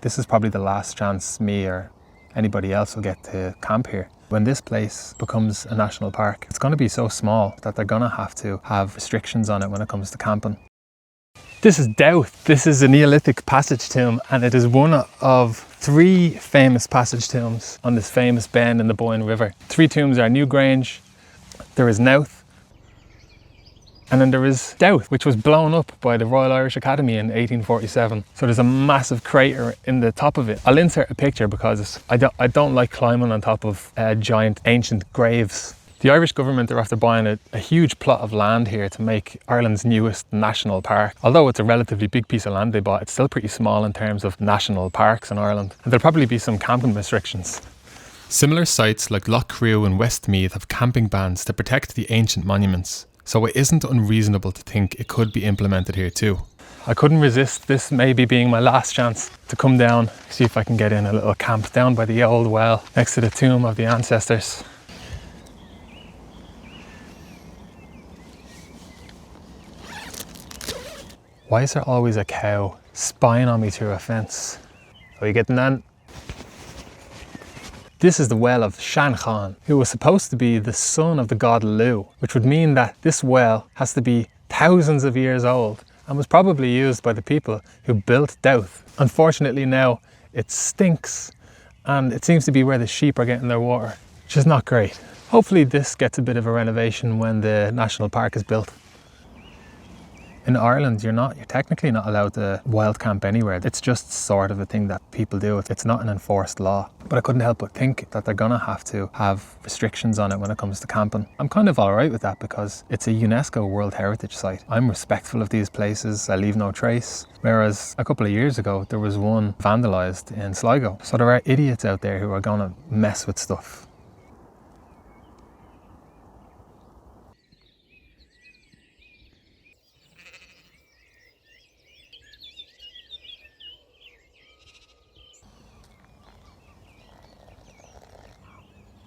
This is probably the last chance me or anybody else will get to camp here. When this place becomes a national park, it's going to be so small that they're going to have restrictions on it when it comes to camping. This is Dowth. This is a Neolithic passage tomb, and it is one of 3 famous passage tombs on this famous bend in the Boyne River. 3 tombs are Newgrange, there is Knowth, and then there is Dowth, which was blown up by the Royal Irish Academy in 1847. So there's a massive crater in the top of it. I'll insert a picture because I don't like climbing on top of giant ancient graves. The Irish government are after buying a huge plot of land here to make Ireland's newest national park. Although it's a relatively big piece of land they bought, it's still pretty small in terms of national parks in Ireland. And there'll probably be some camping restrictions. Similar sites like Lough Crew and Westmeath have camping bans to protect the ancient monuments. So it isn't unreasonable to think it could be implemented here too. I couldn't resist this maybe being my last chance to come down, see if I can get in a little camp down by the old well next to the tomb of the ancestors. Why is there always a cow spying on me through a fence? Are you getting that? This is the well of Shan Khan, who was supposed to be the son of the god Lu, which would mean that this well has to be thousands of years old and was probably used by the people who built Dowth. Unfortunately now it stinks and it seems to be where the sheep are getting their water, which is not great. Hopefully this gets a bit of a renovation when the national park is built. In Ireland, you're technically not allowed to wild camp anywhere. It's just sort of a thing that people do. It's not an enforced law. But I couldn't help but think that they're gonna have to have restrictions on it when it comes to camping. I'm kind of all right with that because it's a UNESCO World Heritage Site. I'm respectful of these places. I leave no trace. Whereas a couple of years ago, there was one vandalised in Sligo. So there are idiots out there who are gonna mess with stuff.